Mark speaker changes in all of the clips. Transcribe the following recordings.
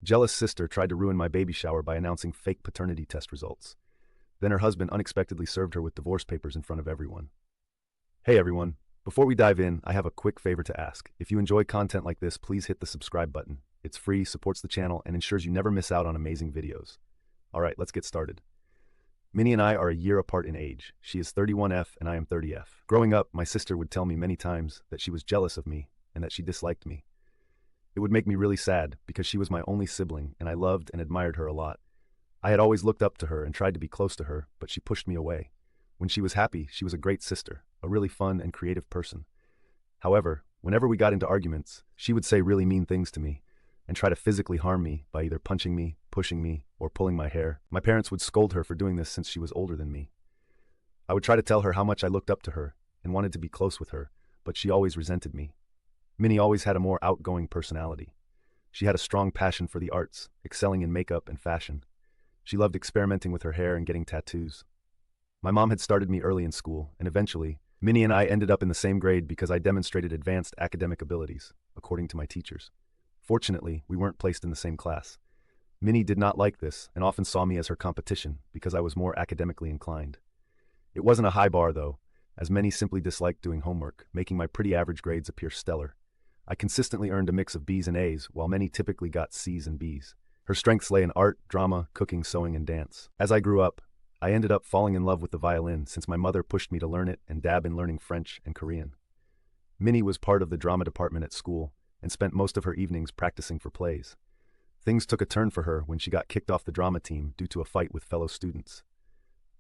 Speaker 1: Jealous sister tried to ruin my baby shower by announcing fake paternity test results. Then her husband unexpectedly served her with divorce papers in front of everyone. Hey everyone, before we dive in, I have a quick favor to ask. If you enjoy content like this, please hit the subscribe button. It's free, supports the channel, and ensures you never miss out on amazing videos. Alright, let's get started. Minnie and I are a year apart in age. She is 31F and I am 30F. Growing up, my sister would tell me many times that she was jealous of me and that she disliked me. It would make me really sad because she was my only sibling and I loved and admired her a lot. I had always looked up to her and tried to be close to her, but she pushed me away. When she was happy, she was a great sister, a really fun and creative person. However, whenever we got into arguments, she would say really mean things to me and try to physically harm me by either punching me, pushing me, or pulling my hair. My parents would scold her for doing this since she was older than me. I would try to tell her how much I looked up to her and wanted to be close with her, but she always resented me. Minnie always had a more outgoing personality. She had a strong passion for the arts, excelling in makeup and fashion. She loved experimenting with her hair and getting tattoos. My mom had started me early in school, and eventually, Minnie and I ended up in the same grade because I demonstrated advanced academic abilities, according to my teachers. Fortunately, we weren't placed in the same class. Minnie did not like this and often saw me as her competition because I was more academically inclined. It wasn't a high bar, though, as many simply disliked doing homework, making my pretty average grades appear stellar. I consistently earned a mix of B's and A's, while many typically got C's and B's. Her strengths lay in art, drama, cooking, sewing, and dance. As I grew up, I ended up falling in love with the violin since my mother pushed me to learn it and dab in learning French and Korean. Minnie was part of the drama department at school and spent most of her evenings practicing for plays. Things took a turn for her when she got kicked off the drama team due to a fight with fellow students.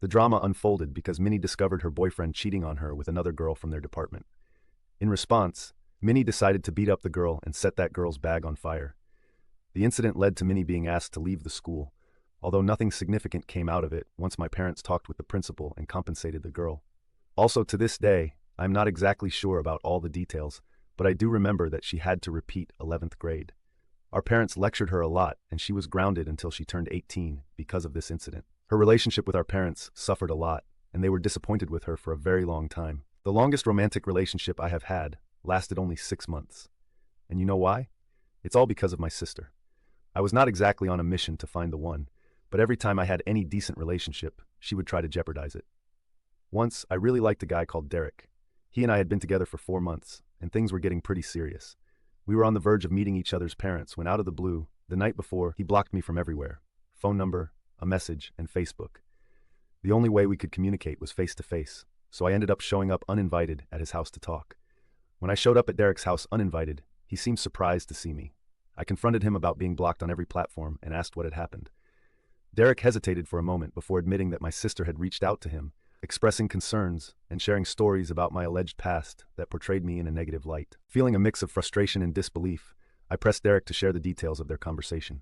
Speaker 1: The drama unfolded because Minnie discovered her boyfriend cheating on her with another girl from their department. In response, Minnie decided to beat up the girl and set that girl's bag on fire. The incident led to Minnie being asked to leave the school, although nothing significant came out of it once my parents talked with the principal and compensated the girl. Also, to this day, I'm not exactly sure about all the details, but I do remember that she had to repeat 11th grade. Our parents lectured her a lot, and she was grounded until she turned 18 because of this incident. Her relationship with our parents suffered a lot, and they were disappointed with her for a very long time. The longest romantic relationship I have had lasted only 6 months. And you know why? It's all because of my sister. I was not exactly on a mission to find the one, but every time I had any decent relationship, she would try to jeopardize it. Once, I really liked a guy called Derek. He and I had been together for 4 months, and things were getting pretty serious. We were on the verge of meeting each other's parents when out of the blue, the night before, he blocked me from everywhere. Phone number, a message, and Facebook. The only way we could communicate was face to face, so I ended up showing up uninvited at his house to talk. When I showed up at Derek's house uninvited, he seemed surprised to see me. I confronted him about being blocked on every platform and asked what had happened. Derek hesitated for a moment before admitting that my sister had reached out to him, expressing concerns and sharing stories about my alleged past that portrayed me in a negative light. Feeling a mix of frustration and disbelief, I pressed Derek to share the details of their conversation.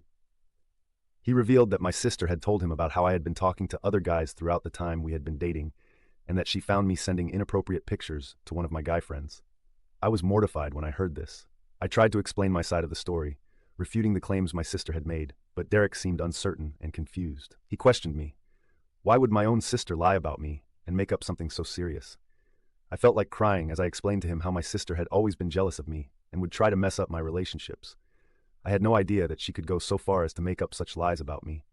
Speaker 1: He revealed that my sister had told him about how I had been talking to other guys throughout the time we had been dating, and that she found me sending inappropriate pictures to one of my guy friends. I was mortified when I heard this. I tried to explain my side of the story, refuting the claims my sister had made, but Derek seemed uncertain and confused. He questioned me. Why would my own sister lie about me and make up something so serious? I felt like crying as I explained to him how my sister had always been jealous of me and would try to mess up my relationships. I had no idea that she could go so far as to make up such lies about me.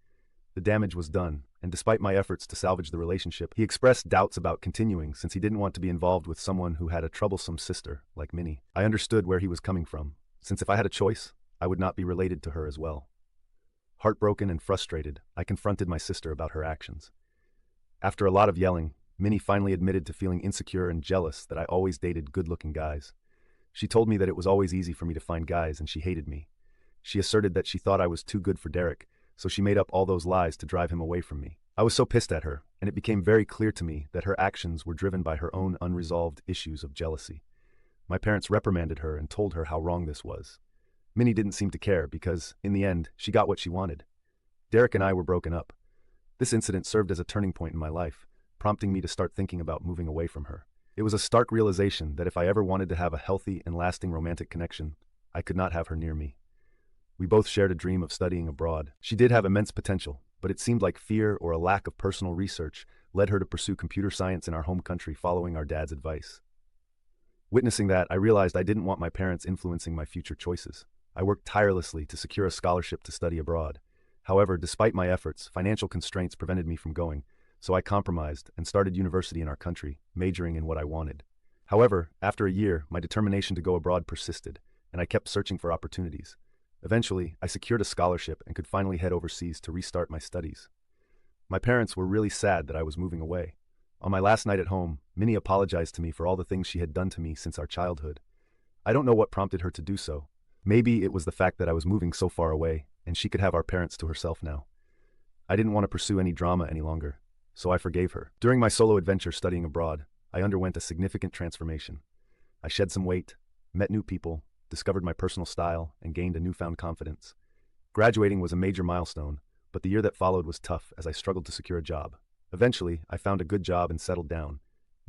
Speaker 1: The damage was done, and despite my efforts to salvage the relationship, he expressed doubts about continuing since he didn't want to be involved with someone who had a troublesome sister like Minnie. I understood where he was coming from, since if I had a choice, I would not be related to her as well. Heartbroken and frustrated, I confronted my sister about her actions. After a lot of yelling, Minnie finally admitted to feeling insecure and jealous that I always dated good-looking guys. She told me that it was always easy for me to find guys and she hated me. She asserted that she thought I was too good for Derek, so she made up all those lies to drive him away from me. I was so pissed at her, and it became very clear to me that her actions were driven by her own unresolved issues of jealousy. My parents reprimanded her and told her how wrong this was. Minnie didn't seem to care because, in the end, she got what she wanted. Derek and I were broken up. This incident served as a turning point in my life, prompting me to start thinking about moving away from her. It was a stark realization that if I ever wanted to have a healthy and lasting romantic connection, I could not have her near me. We both shared a dream of studying abroad. She did have immense potential, but it seemed like fear or a lack of personal research led her to pursue computer science in our home country following our dad's advice. Witnessing that, I realized I didn't want my parents influencing my future choices. I worked tirelessly to secure a scholarship to study abroad. However, despite my efforts, financial constraints prevented me from going, so I compromised and started university in our country, majoring in what I wanted. However, after a year, my determination to go abroad persisted, and I kept searching for opportunities. Eventually, I secured a scholarship and could finally head overseas to restart my studies. My parents were really sad that I was moving away. On my last night at home, Minnie apologized to me for all the things she had done to me since our childhood. I don't know what prompted her to do so. Maybe it was the fact that I was moving so far away, and she could have our parents to herself now. I didn't want to pursue any drama any longer, so I forgave her. During my solo adventure studying abroad, I underwent a significant transformation. I shed some weight, met new people, discovered my personal style, and gained a newfound confidence. Graduating was a major milestone, but the year that followed was tough as I struggled to secure a job. Eventually, I found a good job and settled down.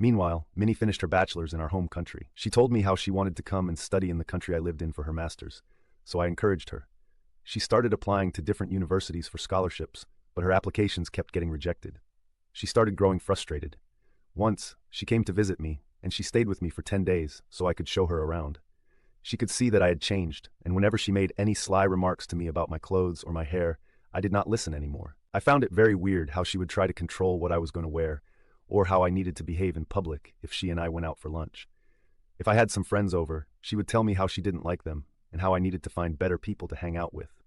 Speaker 1: Meanwhile, Minnie finished her bachelor's in our home country. She told me how she wanted to come and study in the country I lived in for her master's, so I encouraged her. She started applying to different universities for scholarships, but her applications kept getting rejected. She started growing frustrated. Once, she came to visit me, and she stayed with me for 10 days so I could show her around. She could see that I had changed, and whenever she made any sly remarks to me about my clothes or my hair, I did not listen anymore. I found it very weird how she would try to control what I was going to wear, or how I needed to behave in public if she and I went out for lunch. If I had some friends over, she would tell me how she didn't like them, and how I needed to find better people to hang out with.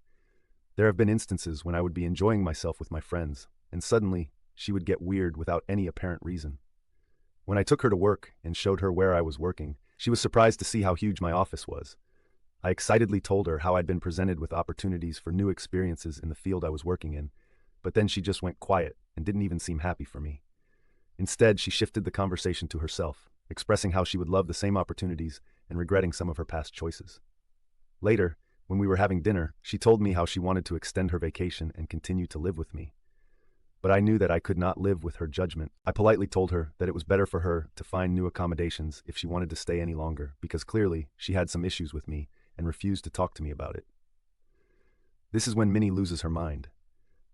Speaker 1: There have been instances when I would be enjoying myself with my friends, and suddenly, she would get weird without any apparent reason. When I took her to work and showed her where I was working, she was surprised to see how huge my office was. I excitedly told her how I'd been presented with opportunities for new experiences in the field I was working in, but then she just went quiet and didn't even seem happy for me. Instead, she shifted the conversation to herself, expressing how she would love the same opportunities and regretting some of her past choices. Later, when we were having dinner, she told me how she wanted to extend her vacation and continue to live with me. But I knew that I could not live with her judgment. I politely told her that it was better for her to find new accommodations if she wanted to stay any longer, because clearly she had some issues with me and refused to talk to me about it. This is when Minnie loses her mind.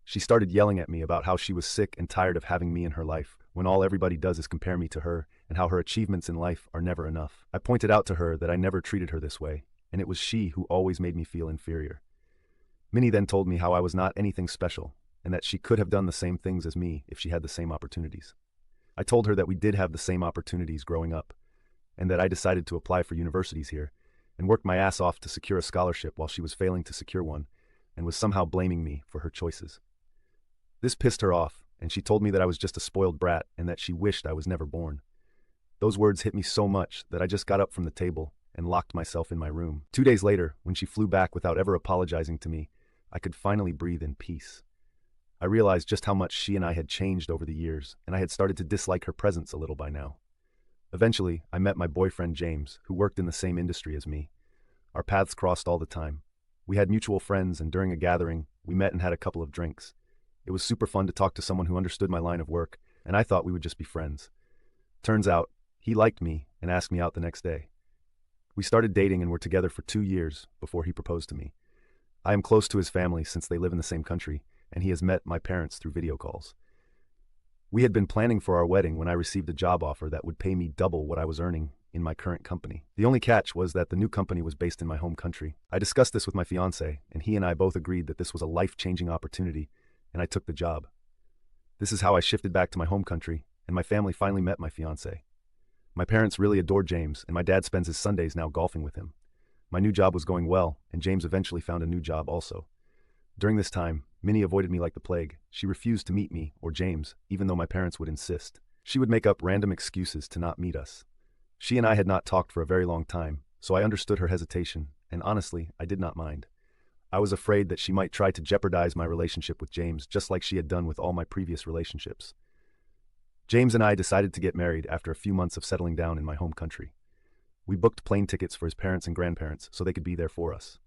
Speaker 1: She started yelling at me about how she was sick and tired of having me in her life, when all everybody does is compare me to her, and how her achievements in life are never enough. I pointed out to her that I never treated her this way, and it was she who always made me feel inferior. Minnie then told me how I was not anything special, and that she could have done the same things as me if she had the same opportunities. I told her that we did have the same opportunities growing up, and that I decided to apply for universities here, and worked my ass off to secure a scholarship while she was failing to secure one, and was somehow blaming me for her choices. This pissed her off, and she told me that I was just a spoiled brat and that she wished I was never born. Those words hit me so much that I just got up from the table and locked myself in my room. 2 days later, when she flew back without ever apologizing to me, I could finally breathe in peace. I realized just how much she and I had changed over the years, and I had started to dislike her presence a little by now. Eventually, I met my boyfriend James, who worked in the same industry as me. Our paths crossed all the time. We had mutual friends, and during a gathering, we met and had a couple of drinks. It was super fun to talk to someone who understood my line of work, and I thought we would just be friends. Turns out, he liked me and asked me out the next day. We started dating and were together for 2 years before he proposed to me. I am close to his family since they live in the same country, and he has met my parents through video calls. We had been planning for our wedding when I received a job offer that would pay me double what I was earning in my current company. The only catch was that the new company was based in my home country. I discussed this with my fiancé, and he and I both agreed that this was a life-changing opportunity, and I took the job. This is how I shifted back to my home country, and my family finally met my fiancé. My parents really adored James, and my dad spends his Sundays now golfing with him. My new job was going well, and James eventually found a new job also. During this time, Minnie avoided me like the plague. She refused to meet me or James, even though my parents would insist. She would make up random excuses to not meet us. She and I had not talked for a very long time, so I understood her hesitation, and honestly, I did not mind. I was afraid that she might try to jeopardize my relationship with James, just like she had done with all my previous relationships. James and I decided to get married after a few months of settling down in my home country. We booked plane tickets for his parents and grandparents so they could be there for us.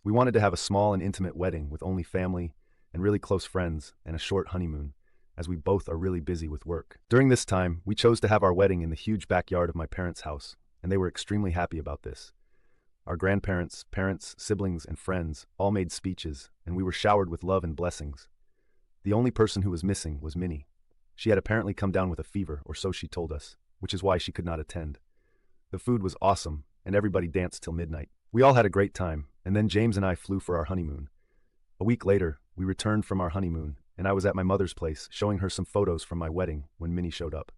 Speaker 1: We wanted to have a small and intimate wedding with only family and really close friends and a short honeymoon, as we both are really busy with work. During this time, we chose to have our wedding in the huge backyard of my parents' house, and they were extremely happy about this. Our grandparents, parents, siblings, and friends all made speeches, and we were showered with love and blessings. The only person who was missing was Minnie. She had apparently come down with a fever, or so she told us, which is why she could not attend. The food was awesome, and everybody danced till midnight. We all had a great time, And then James and I flew for our honeymoon. A week later, we returned from our honeymoon, and I was at my mother's place showing her some photos from my wedding when Minnie showed up.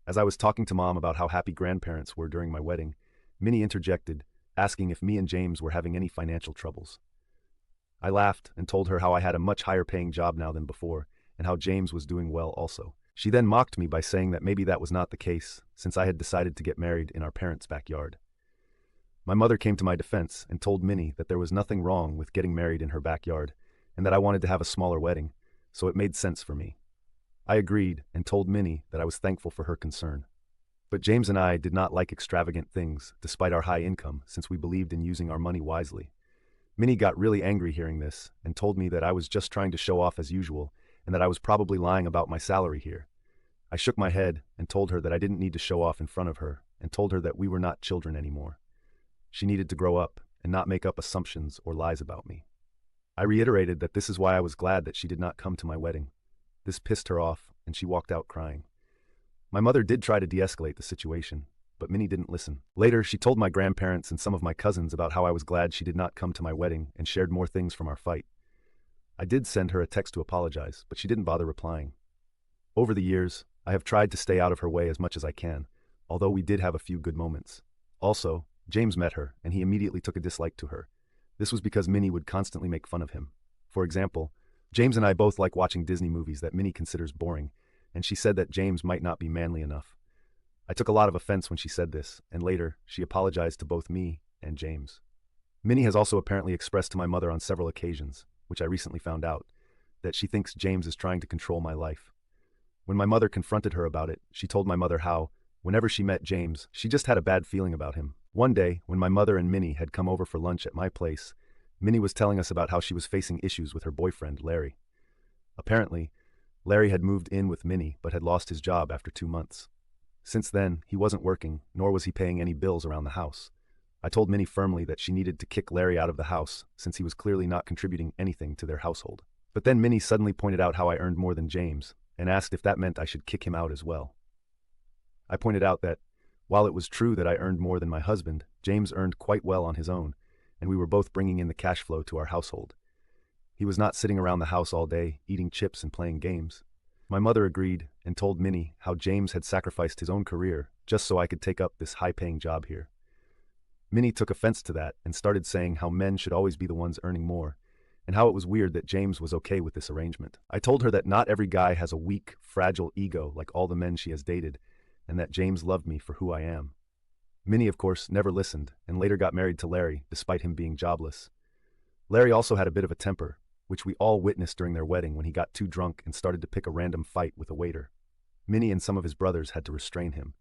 Speaker 1: As I was talking to Mom about how happy grandparents were during my wedding, Minnie interjected, asking if me and James were having any financial troubles. I laughed and told her how I had a much higher paying job now than before, and how James was doing well also. She then mocked me by saying that maybe that was not the case, since I had decided to get married in our parents' backyard. My mother came to my defense and told Minnie that there was nothing wrong with getting married in her backyard, and that I wanted to have a smaller wedding, so it made sense for me. I agreed and told Minnie that I was thankful for her concern. But James and I did not like extravagant things, despite our high income, since we believed in using our money wisely. Minnie got really angry hearing this and told me that I was just trying to show off as usual and that I was probably lying about my salary here. I shook my head and told her that I didn't need to show off in front of her and told her that we were not children anymore. She needed to grow up and not make up assumptions or lies about me. I reiterated that this is why I was glad that she did not come to my wedding. This pissed her off and she walked out crying. My mother did try to de-escalate the situation, but Minnie didn't listen. Later, she told my grandparents and some of my cousins about how I was glad she did not come to my wedding and shared more things from our fight. I did send her a text to apologize, but she didn't bother replying. Over the years, I have tried to stay out of her way as much as I can, although we did have a few good moments. Also, James met her, and he immediately took a dislike to her. This was because Minnie would constantly make fun of him. For example, James and I both like watching Disney movies that Minnie considers boring, and she said that James might not be manly enough. I took a lot of offense when she said this, and later, she apologized to both me and James. Minnie has also apparently expressed to my mother on several occasions, which I recently found out, that she thinks James is trying to control my life. When my mother confronted her about it, she told my mother how, whenever she met James, she just had a bad feeling about him. One day, when my mother and Minnie had come over for lunch at my place, Minnie was telling us about how she was facing issues with her boyfriend, Larry. Apparently, Larry had moved in with Minnie but had lost his job after 2 months. Since then, he wasn't working, nor was he paying any bills around the house. I told Minnie firmly that she needed to kick Larry out of the house, since he was clearly not contributing anything to their household. But then Minnie suddenly pointed out how I earned more than James, and asked if that meant I should kick him out as well. I pointed out that, while it was true that I earned more than my husband, James earned quite well on his own, and we were both bringing in the cash flow to our household. He was not sitting around the house all day, eating chips and playing games. My mother agreed and told Minnie how James had sacrificed his own career just so I could take up this high-paying job here. Minnie took offense to that and started saying how men should always be the ones earning more, and how it was weird that James was okay with this arrangement. I told her that not every guy has a weak, fragile ego like all the men she has dated, and that James loved me for who I am. Minnie, of course, never listened and later got married to Larry, despite him being jobless. Larry also had a bit of a temper, which we all witnessed during their wedding when he got too drunk and started to pick a random fight with a waiter. Minnie and some of his brothers had to restrain him.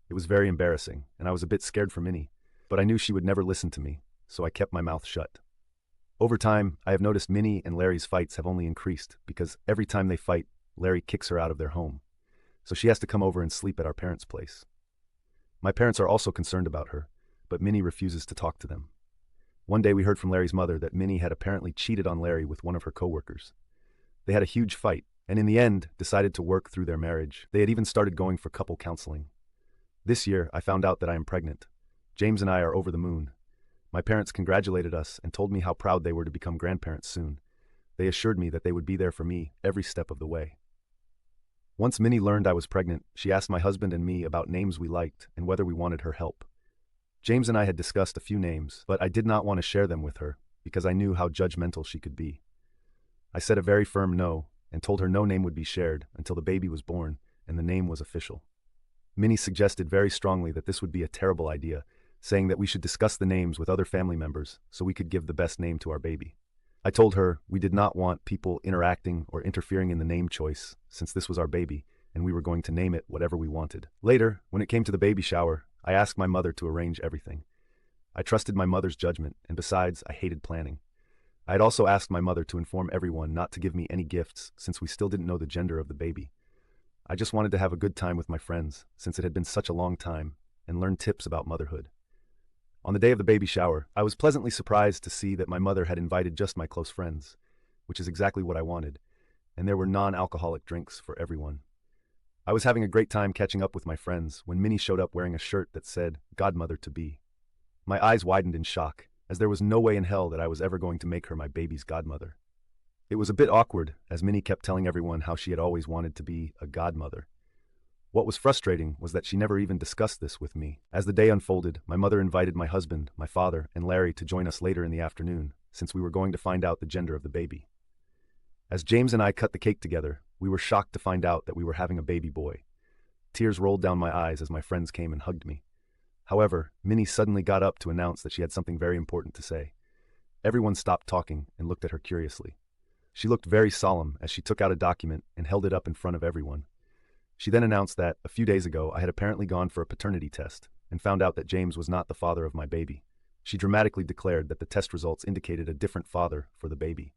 Speaker 1: It was very embarrassing, and I was a bit scared for Minnie, but I knew she would never listen to me, so I kept my mouth shut. Over time, I have noticed Minnie and Larry's fights have only increased because every time they fight, Larry kicks her out of their home. So she has to come over and sleep at our parents' place. My parents are also concerned about her, but Minnie refuses to talk to them. One day we heard from Larry's mother that Minnie had apparently cheated on Larry with one of her coworkers. They had a huge fight, and in the end, decided to work through their marriage. They had even started going for couple counseling. This year, I found out that I am pregnant. James and I are over the moon. My parents congratulated us and told me how proud they were to become grandparents soon. They assured me that they would be there for me every step of the way. Once Minnie learned I was pregnant, she asked my husband and me about names we liked and whether we wanted her help. James and I had discussed a few names, but I did not want to share them with her because I knew how judgmental she could be. I said a very firm no and told her no name would be shared until the baby was born and the name was official. Minnie suggested very strongly that this would be a terrible idea, saying that we should discuss the names with other family members so we could give the best name to our baby. I told her we did not want people interacting or interfering in the name choice since this was our baby and we were going to name it whatever we wanted. Later, when it came to the baby shower, I asked my mother to arrange everything. I trusted my mother's judgment, and besides, I hated planning. I had also asked my mother to inform everyone not to give me any gifts since we still didn't know the gender of the baby. I just wanted to have a good time with my friends since it had been such a long time and learn tips about motherhood. On the day of the baby shower, I was pleasantly surprised to see that my mother had invited just my close friends, which is exactly what I wanted, and there were non-alcoholic drinks for everyone. I was having a great time catching up with my friends when Minnie showed up wearing a shirt that said, "Godmother to be." My eyes widened in shock, as there was no way in hell that I was ever going to make her my baby's godmother. It was a bit awkward, as Minnie kept telling everyone how she had always wanted to be a godmother. What was frustrating was that she never even discussed this with me. As the day unfolded, my mother invited my husband, my father, and Larry to join us later in the afternoon, since we were going to find out the gender of the baby. As James and I cut the cake together, we were shocked to find out that we were having a baby boy. Tears rolled down my eyes as my friends came and hugged me. However, Minnie suddenly got up to announce that she had something very important to say. Everyone stopped talking and looked at her curiously. She looked very solemn as she took out a document and held it up in front of everyone. She then announced that, a few days ago, I had apparently gone for a paternity test and found out that James was not the father of my baby. She dramatically declared that the test results indicated a different father for the baby.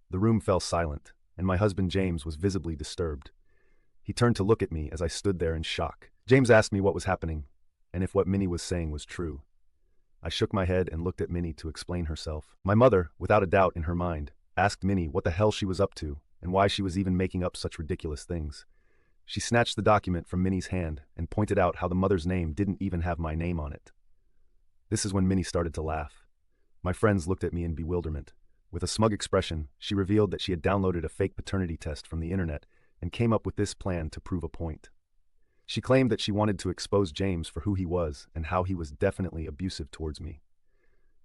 Speaker 1: The room fell silent, and my husband James was visibly disturbed. He turned to look at me as I stood there in shock. James asked me what was happening, and if what Minnie was saying was true. I shook my head and looked at Minnie to explain herself. My mother, without a doubt in her mind, asked Minnie what the hell she was up to and why she was even making up such ridiculous things. She snatched the document from Minnie's hand and pointed out how the mother's name didn't even have my name on it. This is when Minnie started to laugh. My friends looked at me in bewilderment. With a smug expression, she revealed that she had downloaded a fake paternity test from the internet and came up with this plan to prove a point. She claimed that she wanted to expose James for who he was and how he was definitely abusive towards me.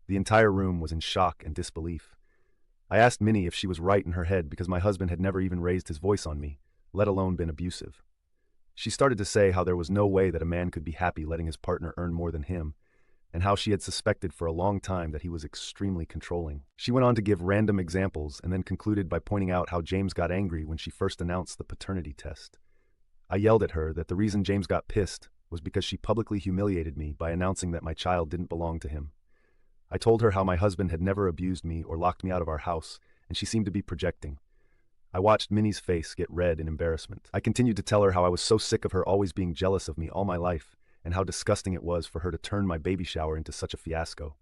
Speaker 1: The entire room was in shock and disbelief. I asked Minnie if she was right in her head because my husband had never even raised his voice on me, let alone been abusive. She started to say how there was no way that a man could be happy letting his partner earn more than him, and how she had suspected for a long time that he was extremely controlling. She went on to give random examples and then concluded by pointing out how James got angry when she first announced the paternity test. I yelled at her that the reason James got pissed was because she publicly humiliated me by announcing that my child didn't belong to him. I told her how my husband had never abused me or locked me out of our house, and she seemed to be projecting. I watched Minnie's face get red in embarrassment. I continued to tell her how I was so sick of her always being jealous of me all my life, and how disgusting it was for her to turn my baby shower into such a fiasco.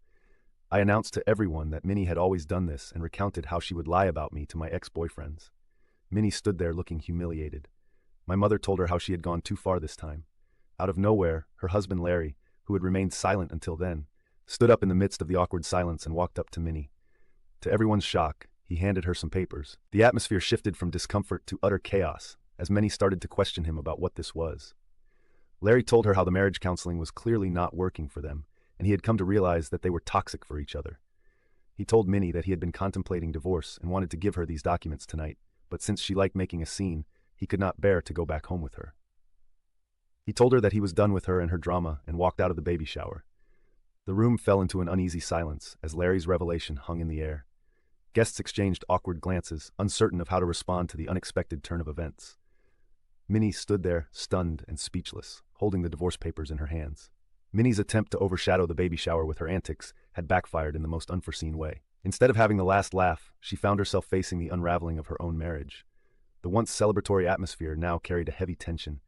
Speaker 1: I announced to everyone that Minnie had always done this and recounted how she would lie about me to my ex-boyfriends. Minnie stood there looking humiliated. My mother told her how she had gone too far this time. Out of nowhere, her husband Larry, who had remained silent until then, stood up in the midst of the awkward silence and walked up to Minnie. To everyone's shock, he handed her some papers. The atmosphere shifted from discomfort to utter chaos, as many started to question him about what this was. Larry told her how the marriage counseling was clearly not working for them, and he had come to realize that they were toxic for each other. He told Minnie that he had been contemplating divorce and wanted to give her these documents tonight, but since she liked making a scene, he could not bear to go back home with her. He told her that he was done with her and her drama and walked out of the baby shower. The room fell into an uneasy silence as Larry's revelation hung in the air. Guests exchanged awkward glances, uncertain of how to respond to the unexpected turn of events. Minnie stood there, stunned and speechless, holding the divorce papers in her hands. Minnie's attempt to overshadow the baby shower with her antics had backfired in the most unforeseen way. Instead of having the last laugh, she found herself facing the unraveling of her own marriage. The once celebratory atmosphere now carried a heavy tension,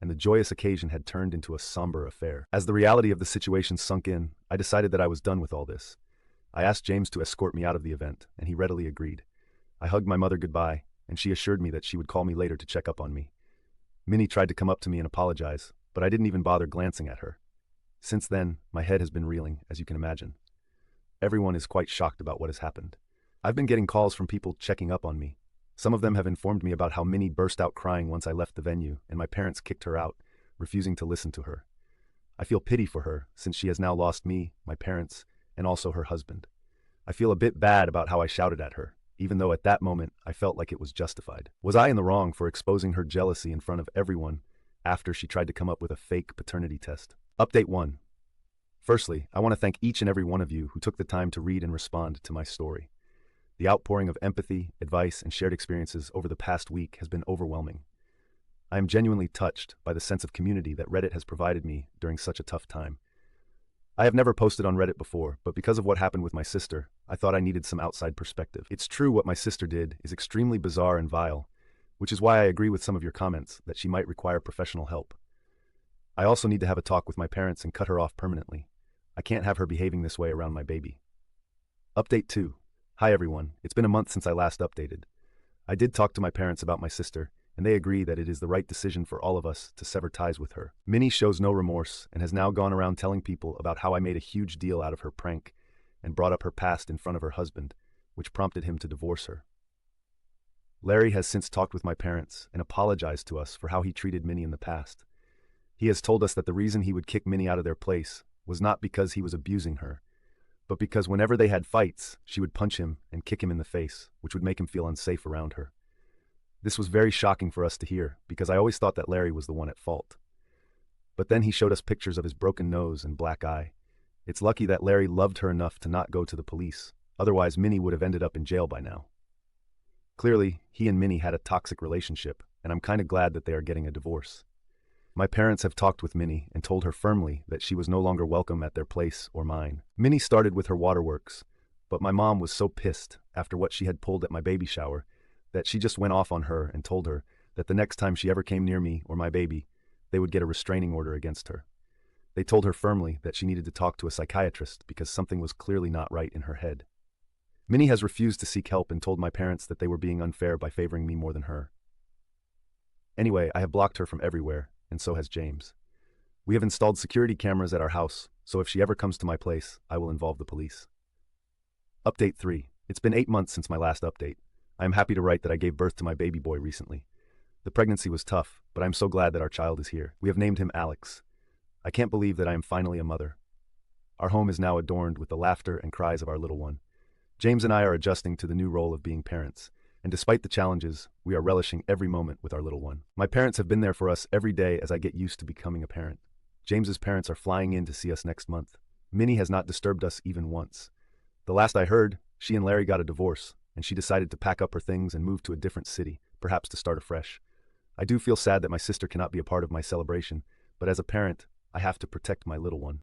Speaker 1: and the joyous occasion had turned into a somber affair. As the reality of the situation sunk in, I decided that I was done with all this. I asked James to escort me out of the event, and he readily agreed. I hugged my mother goodbye, and she assured me that she would call me later to check up on me. Minnie tried to come up to me and apologize, but I didn't even bother glancing at her. Since then, my head has been reeling, as you can imagine. Everyone is quite shocked about what has happened. I've been getting calls from people checking up on me. Some of them have informed me about how Minnie burst out crying once I left the venue, and my parents kicked her out, refusing to listen to her. I feel pity for her, since she has now lost me, my parents, and also her husband. I feel a bit bad about how I shouted at her, even though at that moment I felt like it was justified. Was I in the wrong for exposing her jealousy in front of everyone after she tried to come up with a fake paternity test? Update 1. Firstly, I want to thank each and every one of you who took the time to read and respond to my story. The outpouring of empathy, advice, and shared experiences over the past week has been overwhelming. I am genuinely touched by the sense of community that Reddit has provided me during such a tough time. I have never posted on Reddit before, but because of what happened with my sister, I thought I needed some outside perspective. It's true what my sister did is extremely bizarre and vile, which is why I agree with some of your comments that she might require professional help. I also need to have a talk with my parents and cut her off permanently. I can't have her behaving this way around my baby. Update 2. Hi everyone, it's been a month since I last updated. I did talk to my parents about my sister, and they agree that it is the right decision for all of us to sever ties with her. Minnie shows no remorse and has now gone around telling people about how I made a huge deal out of her prank, and brought up her past in front of her husband, which prompted him to divorce her. Larry has since talked with my parents and apologized to us for how he treated Minnie in the past. He has told us that the reason he would kick Minnie out of their place was not because he was abusing her, but because whenever they had fights, she would punch him and kick him in the face, which would make him feel unsafe around her. This was very shocking for us to hear, because I always thought that Larry was the one at fault. But then he showed us pictures of his broken nose and black eye. It's lucky that Larry loved her enough to not go to the police, otherwise Minnie would have ended up in jail by now. Clearly, he and Minnie had a toxic relationship, and I'm kind of glad that they are getting a divorce. My parents have talked with Minnie and told her firmly that she was no longer welcome at their place or mine. Minnie started with her waterworks, but my mom was so pissed after what she had pulled at my baby shower that she just went off on her and told her that the next time she ever came near me or my baby, they would get a restraining order against her. They told her firmly that she needed to talk to a psychiatrist because something was clearly not right in her head. Minnie has refused to seek help and told my parents that they were being unfair by favoring me more than her. Anyway, I have blocked her from everywhere, and so has James. We have installed security cameras at our house, so if she ever comes to my place, I will involve the police. Update 3. It's been 8 months since my last update. I am happy to write that I gave birth to my baby boy recently. The pregnancy was tough, but I'm so glad that our child is here. We have named him Alex. I can't believe that I am finally a mother. Our home is now adorned with the laughter and cries of our little one. James and I are adjusting to the new role of being parents, and despite the challenges, we are relishing every moment with our little one. My parents have been there for us every day as I get used to becoming a parent. James's parents are flying in to see us next month. Minnie has not disturbed us even once. The last I heard, she and Larry got a divorce, and she decided to pack up her things and move to a different city, perhaps to start afresh. I do feel sad that my sister cannot be a part of my celebration, but as a parent, I have to protect my little one.